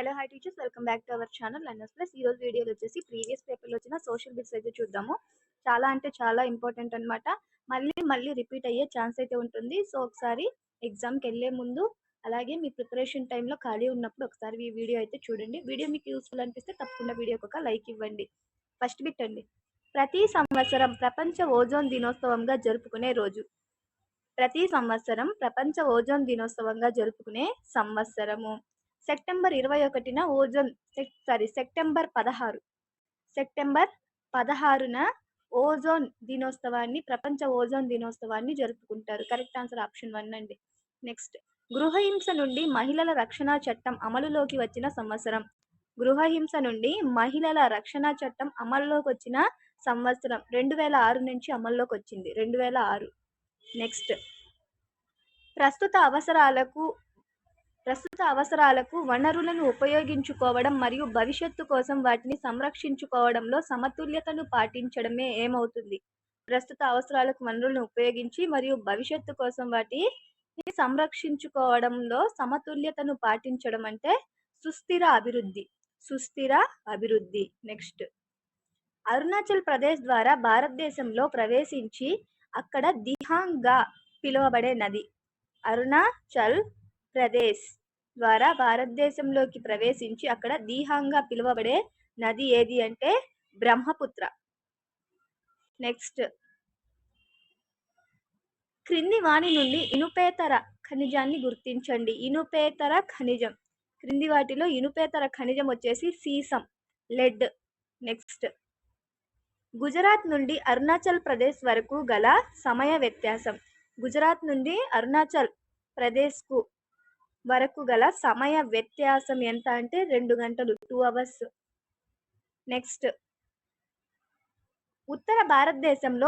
Hello hi teachers, welcome back to our channel learners plus. ఈ రోజు వీడియోలో వచ్చేసి ప్రీవియస్ పేపర్లో వచ్చిన సోషల్ బిట్స్ అయితే చూద్దాము. చాలా అంటే చాలా ఇంపార్టెంట్ అన్నమాట. మళ్ళీ రిపీట్ అయ్యే ఛాన్స్ అయితే ఉంటుంది. సో ఒకసారి ఎగ్జామ్కి వెళ్ళే ముందు అలాగే మీ ప్రిపరేషన్ టైంలో ఖాళీ ఉన్నప్పుడు ఒకసారి ఈ వీడియో అయితే చూడండి. వీడియో మీకు యూస్ఫుల్ అనిపిస్తే తప్పకుండా వీడియోకి ఒక లైక్ ఇవ్వండి. ఫస్ట్ బిట్ అండి, ప్రతి సంవత్సరం ప్రపంచ ఓజోన్ దినోత్సవంగా జరుపుకునే రోజు. ప్రతి సంవత్సరం ప్రపంచ ఓజోన్ దినోత్సవంగా జరుపుకునే సంవత్సరము సెప్టెంబర్ 21న సెప్టెంబర్ 16న ఓజోన్ దినోత్సవాన్ని ప్రపంచ ఓజోన్ దినోత్సవాన్ని జరుపుకుంటారు. కరెక్ట్ ఆన్సర్ ఆప్షన్ 1 అండి. నెక్స్ట్, గృహహింస నుండి మహిళల రక్షణ చట్టం అమలులోకి వచ్చిన సంవత్సరం. గృహహింస నుండి మహిళల రక్షణ చట్టం అమల్లోకి వచ్చిన సంవత్సరం 2006 నుంచి అమల్లోకి వచ్చింది, 2006. నెక్స్ట్, ప్రస్తుత అవసరాలకు వనరులను ఉపయోగించుకోవడం మరియు భవిష్యత్తు కోసం వాటిని సంరక్షించుకోవడంలో సమతుల్యతను పాటించడమే ఏమవుతుంది? ప్రస్తుత అవసరాలకు వనరులను ఉపయోగించి మరియు భవిష్యత్తు కోసం వాటిని సంరక్షించుకోవడంలో సమతుల్యతను పాటించడం అంటే సుస్థిర అభివృద్ధి. నెక్స్ట్, అరుణాచల్ ప్రదేశ్ ద్వారా భారతదేశంలో ప్రవేశించి అక్కడ దిహాంగ్గా పిలువబడే నది. అరుణాచల్ ప్రదేశ్ ద్వారా భారతదేశంలోకి ప్రవేశించి అక్కడ దిహాంగ్గా పిలువబడే నది ఏది అంటే బ్రహ్మపుత్ర. నెక్స్ట్, క్రింది వాణి నుండి ఇనుపేతర ఖనిజాన్ని గుర్తించండి. ఇనుపేతర ఖనిజం, క్రింది వాటిలో ఇనుపేతర ఖనిజం వచ్చేసి సీసం, లెడ్. నెక్స్ట్, గుజరాత్ నుండి అరుణాచల్ ప్రదేశ్ వరకు గల సమయ వ్యత్యాసం. గుజరాత్ నుండి అరుణాచల్ ప్రదేశ్కు వరకు గల సమయ వ్యత్యాసం ఎంత అంటే 2 గంటలు, 2 అవర్స్. నెక్స్ట్, ఉత్తర భారతదేశంలో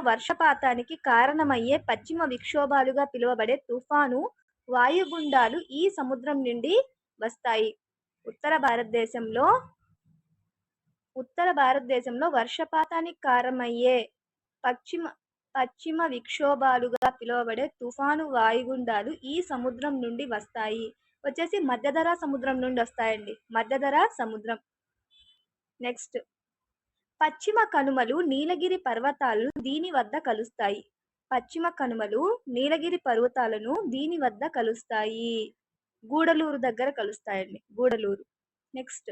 వర్షపాతానికి కారణమయ్యే పశ్చిమ విక్షోభాలుగా పిలువబడే తుఫాను వాయుగుండాలు ఈ సముద్రం నుండి వస్తాయి. ఉత్తర భారతదేశంలో వర్షపాతానికి కారణమయ్యే పశ్చిమ విక్షోభాలుగా పిలువబడే తుఫాను వాయుగుండాలు ఈ సముద్రం నుండి వస్తాయి. వచ్చేసి మధ్యధరా సముద్రం నుండి వస్తాయండి, మధ్యధరా సముద్రం. నెక్స్ట్, పశ్చిమ కనుమలు నీలగిరి పర్వతాలను దీని వద్ద కలుస్తాయి. పశ్చిమ కనుమలు నీలగిరి పర్వతాలను దీని వద్ద కలుస్తాయి, గూడలూరు దగ్గర కలుస్తాయండి, గూడలూరు. నెక్స్ట్,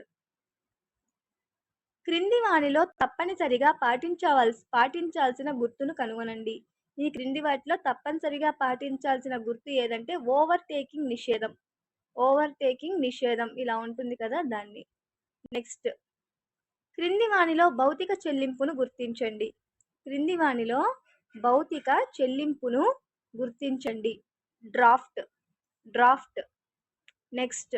క్రింది వానిలో తప్పనిసరిగా పాటించాల్సిన గుర్తును కనుగొనండి. ఈ క్రింది వాటిలో తప్పనిసరిగా పాటించాల్సిన గుర్తు ఏదంటే ఓవర్టేకింగ్ నిషేధం ఇలా ఉంటుంది కదా, దాన్ని. నెక్స్ట్, క్రింది వానిలో భౌతిక చెల్లింపును గుర్తించండి. క్రింది వానిలో భౌతిక చెల్లింపును గుర్తించండి. డ్రాఫ్ట్. నెక్స్ట్,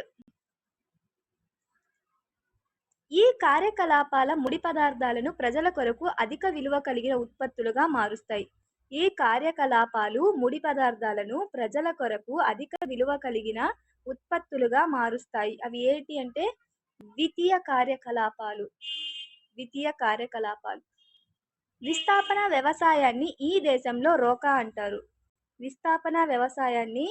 ఈ కార్యకలాపాల ముడి పదార్థాలను ప్రజల కొరకు అధిక విలువ కలిగిన ఉత్పత్తులుగా మారుస్తాయి. ఈ కార్యకలాపాలు ముడి పదార్థాలను ప్రజల కొరకు అధిక విలువ కలిగిన ఉత్పత్తులుగా మారుస్తాయి. అవి ఏంటి అంటే ద్వితీయ కార్యకలాపాలు. విస్థాపన వ్యవసాయాన్ని ఈ దేశంలో రోకా అంటారు. విస్థాపన వ్యవసాయాన్ని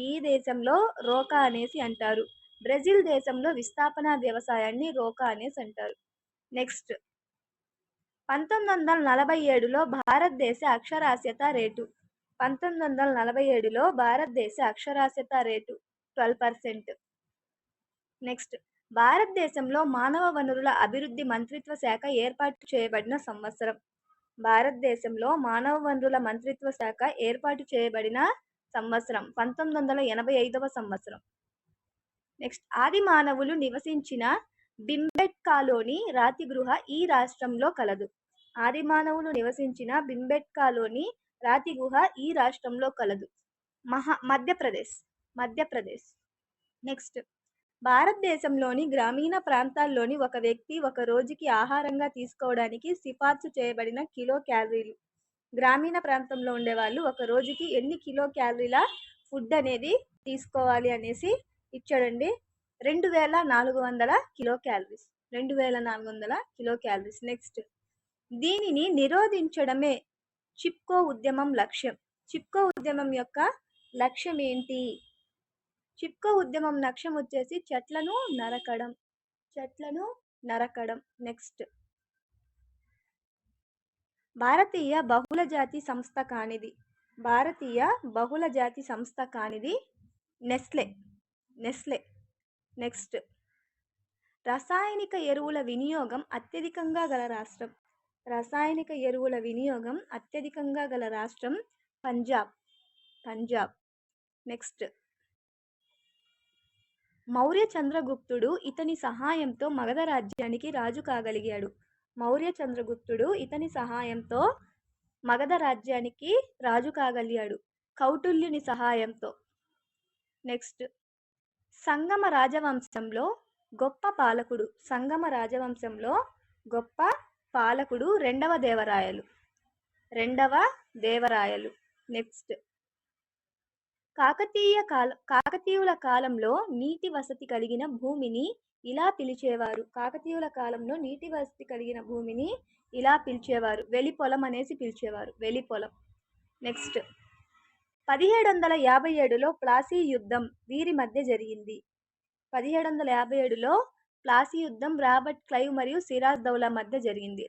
ఈ దేశంలో రోకా అనేసి అంటారు. బ్రెజిల్ దేశంలో విస్థాపన వ్యవసాయాన్ని రోకా అనేసి అంటారు. నెక్స్ట్, 1947లో భారతదేశ అక్షరాస్యత రేటు. 1947లో భారతదేశ అక్షరాస్యత రేటు 12%. నెక్స్ట్, భారతదేశంలో మానవ వనరుల అభివృద్ధి మంత్రిత్వ శాఖ ఏర్పాటు చేయబడిన సంవత్సరం. భారతదేశంలో మానవ వనరుల మంత్రిత్వ శాఖ ఏర్పాటు చేయబడిన సంవత్సరం 1985వ సంవత్సరం. నెక్స్ట్, ఆది మానవులు నివసించిన భింబెట్కాలోని రాతి గృహ ఈ రాష్ట్రంలో కలదు. ఆది మానవులు నివసించిన భింబెట్కాలోని రాతి గుహ ఈ రాష్ట్రంలో కలదు, మధ్యప్రదేశ్. నెక్స్ట్, భారతదేశంలోని గ్రామీణ ప్రాంతాల్లోని ఒక వ్యక్తి ఒక రోజుకి ఆహారంగా తీసుకోవడానికి సిఫార్సు చేయబడిన కిలో క్యాలరీలు. గ్రామీణ ప్రాంతంలో ఉండే వాళ్ళు ఒక రోజుకి ఎన్ని కిలో క్యాలరీల ఫుడ్ అనేది తీసుకోవాలి అనేసి ఇచ్చాడండి. 2400 kilo calories. 2400 kilo calories. Next, దీనిని నిరోధించడమే చిప్కో ఉద్యమం లక్ష్యం. చిప్కో ఉద్యమం యొక్క లక్ష్యం ఏంటి? చిప్కో ఉద్యమం లక్ష్యం వచ్చేసి చెట్లను నరకడం. నెక్స్ట్, భారతీయ బహుళజాతి సంస్థ కానిది నెస్లే. నెక్స్ట్, రసాయనిక ఎరువుల వినియోగం అత్యధికంగా గల రాష్ట్రం పంజాబ్. నెక్స్ట్, మౌర్య చంద్రగుప్తుడు ఇతని సహాయంతో మగధ రాజ్యానికి రాజు కాగలిగాడు కౌటిల్యుని సహాయంతో. నెక్స్ట్, సంగమ రాజవంశంలో గొప్ప పాలకుడు రెండవ దేవరాయలు. నెక్స్ట్, కాకతీయుల కాలంలో నీటి వసతి కలిగిన భూమిని ఇలా పిలిచేవారు వెలిపొలం అనేసి పిలిచేవారు. వెలిపొలం. నెక్స్ట్, 1757లో ప్లాసీ యుద్ధం వీరి మధ్య జరిగింది. 1757లో ప్లాసీ యుద్ధం రాబర్ట్ క్లైవ్ మరియు సిరాజ్ దౌలా మధ్య జరిగింది.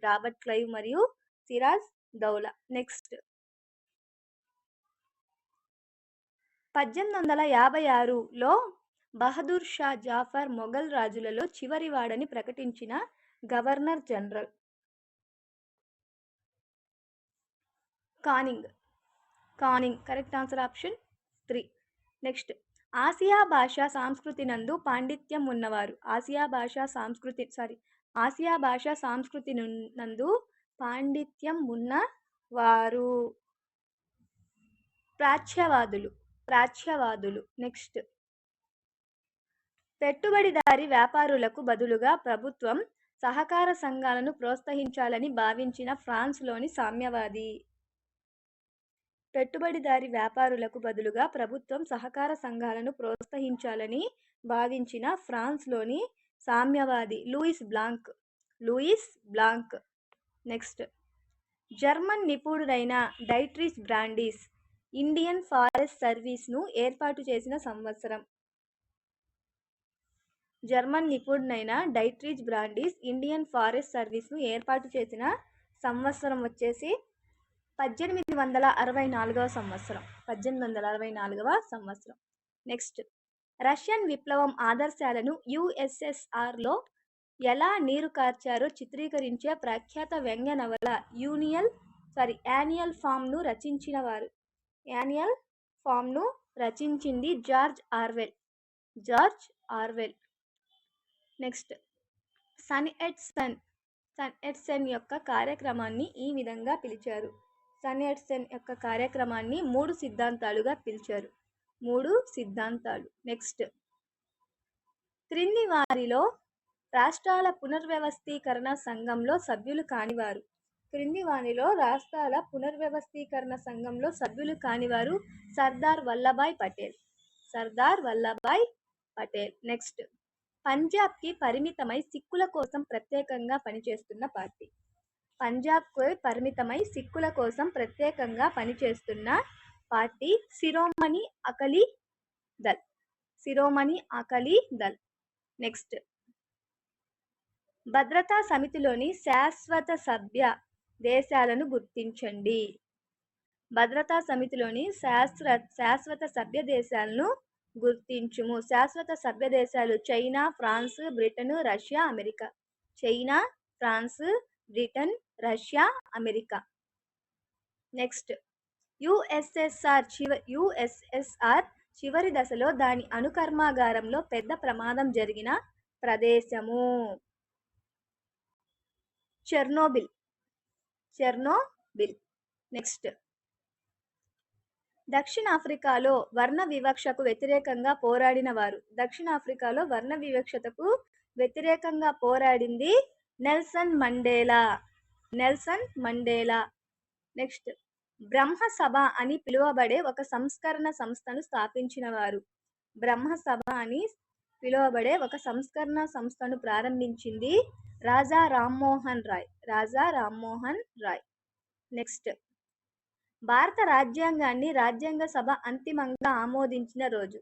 నెక్స్ట్, 1856లో బహదూర్ షా జాఫర్ మొఘల్ రాజులలో చివరివాడని ప్రకటించిన governor general. Canning. Correct answer option 3. Next, Asia భాషా సంస్కృతి నందు పాండిత్యం ఉన్నవారు. ప్రాచ్యవాదులు. నెక్స్ట్, పెట్టుబడిదారీ వ్యాపారులకు బదులుగా ప్రభుత్వం సహకార సంఘాలను ప్రోత్సహించాలని భావించిన ఫ్రాన్స్లోని సామ్యవాది. Louis Blanc. నెక్స్ట్, జర్మన్ నిపుణుడైన డైట్రిచ్ బ్రాండిస్ ఇండియన్ ఫారెస్ట్ సర్వీస్ను ఏర్పాటు చేసిన సంవత్సరం. వచ్చేసి 1864వ సంవత్సరం. నెక్స్ట్, రష్యన్ విప్లవం ఆదర్శాలను USSRలో ఎలా నీరు కార్చారో చిత్రీకరించే ప్రఖ్యాత వ్యంగ్య నవల యాన్యుయల్ ఫామ్ను రచించింది George Orwell. Next, Sun Yat Sen యొక్క కార్యక్రమాన్ని ఈ విధంగా పిలిచారు. యొక్క కార్యక్రమాన్ని 3 సిద్ధాంతాలుగా పిలిచారు. నెక్స్ట్, క్రింది వారిలో రాష్ట్రాల పునర్వ్యవస్థీకరణ సంఘంలో సభ్యులు కానివారు సర్దార్ వల్లభాయ్ పటేల్. నెక్స్ట్, పంజాబ్కి పరిమితమై సిక్కుల కోసం ప్రత్యేకంగా పనిచేస్తున్న పార్టీ శిరోమణి అకాలీ దళ్. నెక్స్ట్, భద్రతా సమితిలోని శాశ్వత సభ్య దేశాలను గుర్తించండి. శాశ్వత సభ్య దేశాలు China, France, Britain, Russia, America. Next, USSR చివరి దశలో దాని అణుకర్మాగారంలో పెద్ద ప్రమాదం జరిగిన ప్రదేశము. చెర్నోబిల్. నెక్స్ట్, దక్షిణాఫ్రికాలో వర్ణ వివక్షకు వ్యతిరేకంగా పోరాడింది నెల్సన్ మండేలా. నెక్స్ట్, బ్రహ్మ సభ అని పిలువబడే ఒక సంస్కరణ సంస్థను ప్రారంభించింది రాజా రామ్మోహన్ రాయ్. నెక్స్ట్, భారత రాజ్యాంగాన్ని రాజ్యాంగ సభ అంతిమంగా ఆమోదించిన రోజు.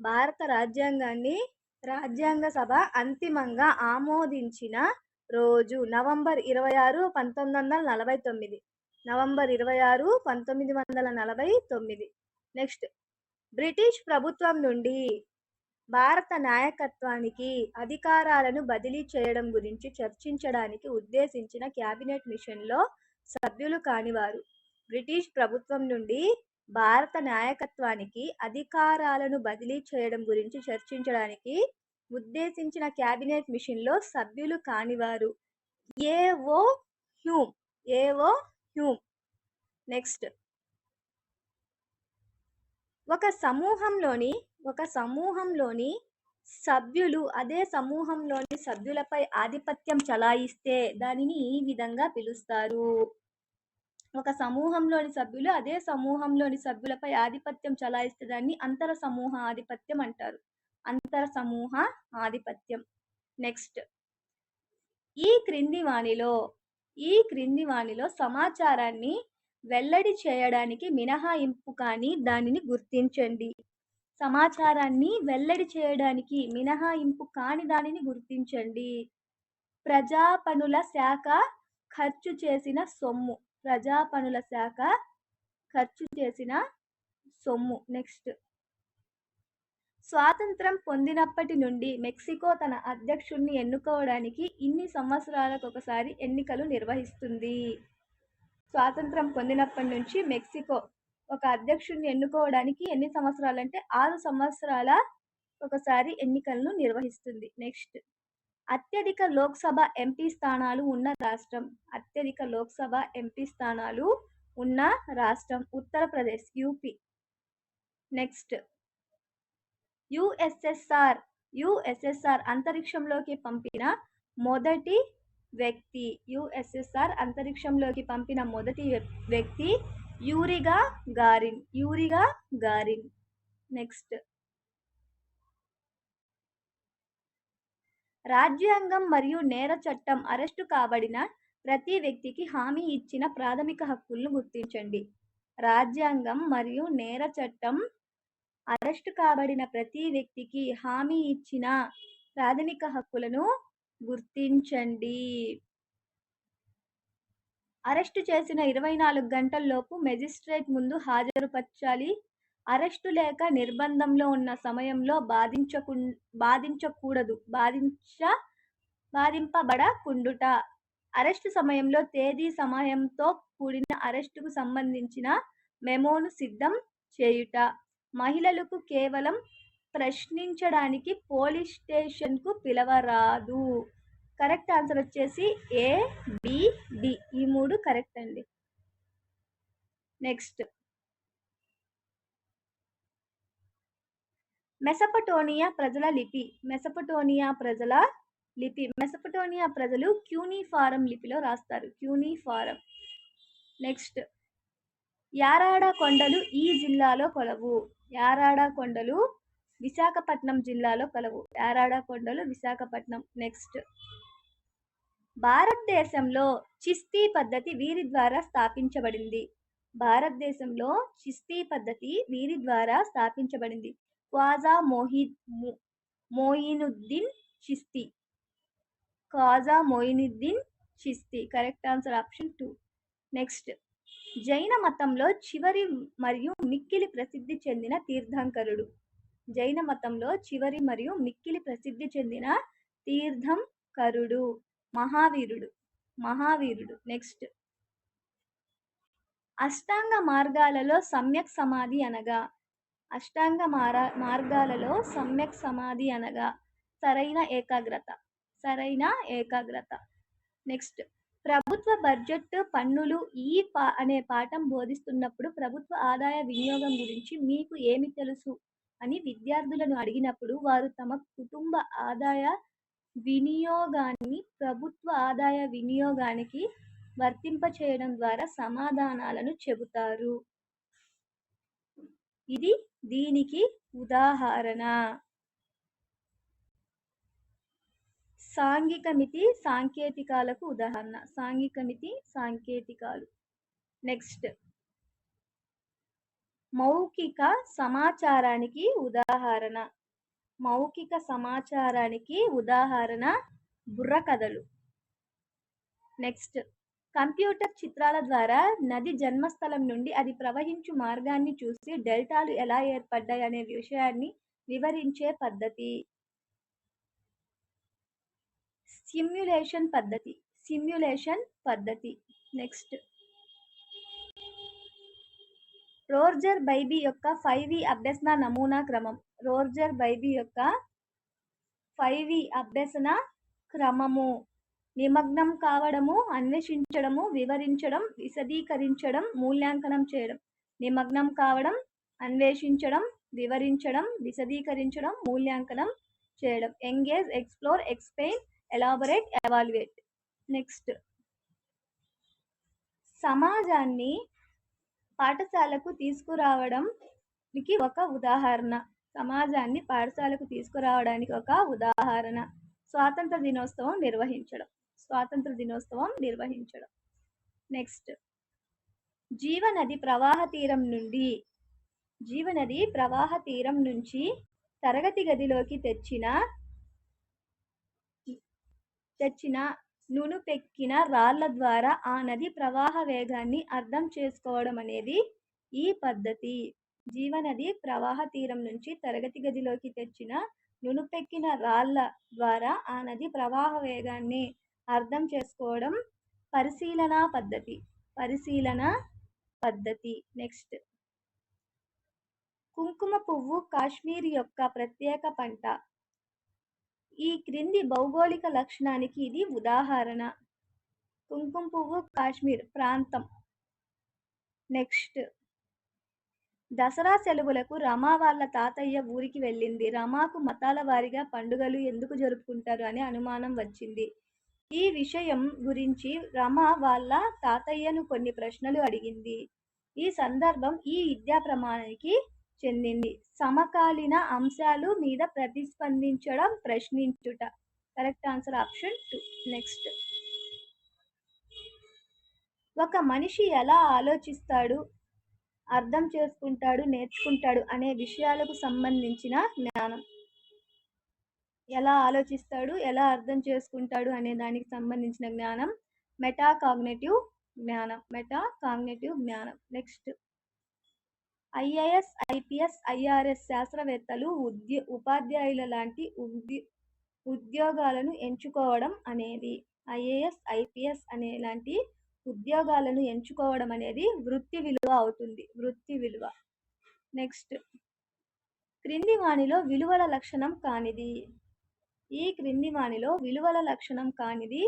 భారత రాజ్యాంగాన్ని రాజ్యాంగ సభ అంతిమంగా ఆమోదించిన రోజు నవంబర్ 26, 1949. నవంబర్ 26, 1949. నెక్స్ట్, బ్రిటిష్ ప్రభుత్వం నుండి భారత నాయకత్వానికి అధికారాలను బదిలీ చేయడం గురించి చర్చించడానికి ఉద్దేశించిన క్యాబినెట్ మిషన్లో సభ్యులు కానివారు. బ్రిటిష్ ప్రభుత్వం నుండి భారత నాయకత్వానికి అధికారాలను బదిలీ చేయడం గురించి చర్చించడానికి ఉద్దేశించిన క్యాబినెట్ మిషన్లో సభ్యులు కానివారు. AO Hume. నెక్స్ట్, ఒక సమూహంలోని సభ్యులు అదే సమూహంలోని సభ్యులపై ఆధిపత్యం చలాయిస్తే దానిని ఈ విధంగా పిలుస్తారు. ఒక సమూహంలోని సభ్యులు అదే సమూహంలోని సభ్యులపై ఆధిపత్యం చలాయిస్తే దాన్ని అంతర సమూహ ఆధిపత్యం అంటారు. అంతర సమూహ ఆధిపత్యం. నెక్స్ట్, ఈ క్రింది వాణిలో సమాచారాన్ని వెల్లడి చేయడానికి మినహాయింపు కాని దానిని గుర్తించండి. సమాచారాన్ని వెల్లడి చేయడానికి మినహాయింపు కాని దానిని గుర్తించండి. ప్రజాపనుల శాఖ ఖర్చు చేసిన సొమ్ము. నెక్స్ట్, స్వాతంత్రం పొందినప్పటి నుండి మెక్సికో తన అధ్యక్షుడిని ఎన్నుకోవడానికి ఇన్ని సంవత్సరాలకొకసారి ఎన్నికలు నిర్వహిస్తుంది. స్వాతంత్రం పొందినప్పటి నుంచి మెక్సికో ఒక అధ్యక్షుడిని ఎన్నుకోవడానికి ఎన్ని సంవత్సరాలంటే 6 సంవత్సరాల ఒకసారి ఎన్నికలను నిర్వహిస్తుంది. నెక్స్ట్, అత్యధిక లోక్సభ ఎంపీ స్థానాలు ఉన్న రాష్ట్రం ఉత్తరప్రదేశ్, యూపీ. నెక్స్ట్, యుఎస్ఎస్ఆర్ అంతరిక్షంలోకి పంపిన మొదటి వ్యక్తి యూరి గారిన్. నెక్స్ట్, రాజ్యాంగం మరియు నేర చట్టం అరెస్టు కాబడిన ప్రతి వ్యక్తికి హామీ ఇచ్చిన ప్రాథమిక హక్కులను గుర్తించండి. రాజ్యాంగం మరియు నేర చట్టం అరెస్టు కాబడిన ప్రతి వ్యక్తికి హామీ ఇచ్చిన ప్రాథమిక హక్కులను గుర్తించండి. అరెస్టు చేసిన 24 గంటల్లోపు మెజిస్ట్రేట్ ముందు హాజరుపరచాలి. అరెస్టు లేక నిర్బంధంలో ఉన్న సమయంలో బాధింపబడకుండుట. అరెస్టు సమయంలో తేదీ సమయంతో కూడిన అరెస్టుకు సంబంధించిన మెమోను సిద్ధం చేయుట. మహిళలకు కేవలం ప్రశ్నించడానికి పోలీస్ స్టేషన్కు పిలవరాదు. కరెక్ట్ ఆన్సర్ వచ్చేసి A, B, D. ఈ 3 కరెక్ట్ అండి. నెక్స్ట్, మెసపటోనియా ప్రజల లిపి. మెసపటోనియా ప్రజలు క్యూనిఫారం లిపిలో రాస్తారు. క్యూనిఫారం. నెక్స్ట్, యారాడ కొండలు ఈ జిల్లాలో కలవు. యారాడ కొండలు విశాఖపట్నం జిల్లాలో కలవు. యారాడ కొండలు విశాఖపట్నం. నెక్స్ట్, భారతదేశంలో చిస్తీ పద్ధతి వీరి ద్వారా స్థాపించబడింది. Khwaja Moinuddin Chishti. Correct answer option 2. Next, జైన మతంలో చివరి మరియు మిక్కిలి ప్రసిద్ధి చెందిన తీర్థంకరుడు మహావీరుడు. నెక్స్ట్, అష్టాంగ మార్గాలలో సమ్యక్ సమాధి అనగా సరైన ఏకాగ్రత. నెక్స్ట్, ప్రభుత్వ బడ్జెట్, పన్నులు అనే పాఠం బోధిస్తున్నప్పుడు ప్రభుత్వ ఆదాయ వినియోగం గురించి మీకు ఏమి తెలుసు అని విద్యార్థులను అడిగినప్పుడు వారు తమ కుటుంబ ఆదాయ వినియోగాన్ని ప్రభుత్వ ఆదాయ వినియోగానికి వర్తింపచేయడం ద్వారా సమాధానాలను చెబుతారు. ఇది దీనికి ఉదాహరణ. సాంఘిక మితి సాంకేతికాలకు ఉదాహరణ. సాంఘిక మితి సాంకేతికాలు. నెక్స్ట్, మౌఖిక సమాచారానికి ఉదాహరణ. మౌఖిక సమాచారానికి ఉదాహరణ బుర్రకథలు. నెక్స్ట్, కంప్యూటర్ చిత్రాల ద్వారా నది జన్మస్థలం నుండి అది ప్రవహించు మార్గాన్ని చూసి డెల్టాలు ఎలా ఏర్పడ్డాయి అనే విషయాన్ని వివరించే పద్ధతి. సిమ్యులేషన్ పద్ధతి. సిమ్యులేషన్ పద్ధతి. నెక్స్ట్, రోర్జర్ బైబీ యొక్క 5V అభ్యసన నమూనా క్రమం. రోర్జర్ బైబీ యొక్క 5V అభ్యసన క్రమము. నిమగ్నం కావడము, అన్వేషించడము, వివరించడం, విశదీకరించడం, మూల్యాంకనం చేయడం. నిమగ్నం కావడం, అన్వేషించడం, వివరించడం, విశదీకరించడం, మూల్యాంకనం చేయడం. Engage, explore, explain, elaborate, evaluate. Next, సమాజాన్ని పాఠశాలకు తీసుకురావడానికి ఒక ఉదాహరణ. సమాజాన్ని పాఠశాలకు తీసుకురావడానికి ఒక ఉదాహరణ స్వాతంత్ర దినోత్సవం నిర్వహించడం. స్వాతంత్ర దినోత్సవం నిర్వహించడం. నెక్స్ట్, జీవనది ప్రవాహ తీరం నుండి నుంచి తరగతి గదిలోకి తెచ్చిన నునుపెక్కిన రాళ్ల ద్వారా ఆ నది ప్రవాహ వేగాన్ని అర్థం చేసుకోవడం అనేది ఈ పద్ధతి. జీవనది ప్రవాహ తీరం నుంచి తరగతి గదిలోకి తెచ్చిన నునుపెక్కిన రాళ్ల ద్వారా ఆ నది ప్రవాహ వేగాన్ని అర్థం చేసుకోవడం పరిశీలన పద్ధతి. పరిశీలన పద్ధతి. నెక్స్ట్, కుంకుమ పువ్వు కాశ్మీర్ యొక్క ప్రత్యేక పంట. ఈ క్రింది భౌగోళిక లక్షణానికి ఇది ఉదాహరణ. కుంకుమ పువ్వు కాశ్మీర్ ప్రాంతం. నెక్స్ట్, దసరా సెలవులకు రమ వాళ్ళ తాతయ్య ఊరికి వెళ్ళింది. రమకు మతాల వారీగా పండుగలు ఎందుకు జరుపుకుంటారు అని అనుమానం వచ్చింది. ఈ విషయం గురించి రమ వాళ్ళ తాతయ్యను కొన్ని ప్రశ్నలు అడిగింది. ఈ సందర్భం ఈ విద్యా ప్రమాణానికి చెందింది. సమకాలీన అంశాలు మీద ప్రతిస్పందించడం, ప్రశ్నించుట. Correct answer option 2. నెక్స్ట్, ఒక మనిషి ఎలా ఆలోచిస్తాడు, అర్థం చేసుకుంటాడు, నేర్చుకుంటాడు అనే విషయాలకు సంబంధించిన జ్ఞానం. ఎలా ఆలోచిస్తాడు, ఎలా అర్థం చేసుకుంటాడు అనే దానికి సంబంధించిన జ్ఞానం మెటాకాగ్నిటివ్ జ్ఞానం. మెటాకాగ్నిటివ్ జ్ఞానం. నెక్స్ట్, ఐఏఎస్, ఐపీఎస్, ఐఆర్ఎస్ శాస్త్రవేత్తలు ఉపాధ్యాయుల లాంటి ఉద్యోగాలను ఎంచుకోవడం అనేది. ఐఏఎస్, ఐపీఎస్ అనే లాంటి ఉద్యోగాలను ఎంచుకోవడం అనేది వృత్తి విలువ అవుతుంది. వృత్తి విలువ. నెక్స్ట్, క్రింది వానిలో విలువల లక్షణం కానిది. ఈ క్రింది వానిలో విలువల లక్షణం కానిది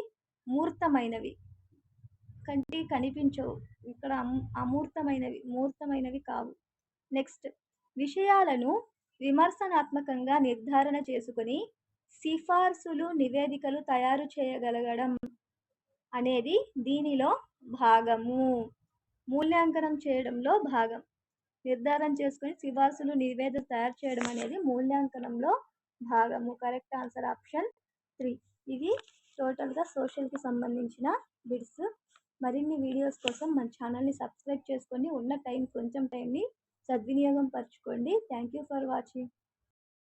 మూర్తమైనవి. కంటికి కనిపించవు. ఇక్కడ మూర్తమైనవి కావు. నెక్స్ట్, విషయాలను విమర్శనాత్మకంగా నిర్ధారణ చేసుకుని సిఫార్సులు, నివేదికలు తయారు చేయగలగడం అనేది దీనిలో భాగము. మూల్యాంకనం చేయడంలో భాగం. నిర్ధారణ చేసుకుని సిఫార్సులు, నివేదికలు తయారు చేయడం అనేది మూల్యాంకనంలో భాగము. Correct answer option 3. ఇవి టోటల్గా సోషల్కి సంబంధించిన బిట్స్. మరిన్ని వీడియోస్ కోసం మన ఛానల్ని సబ్స్క్రైబ్ చేసుకొని ఉన్న కొంచెం టైంని సద్వినియోగం పరచుకోండి. Thank you for watching.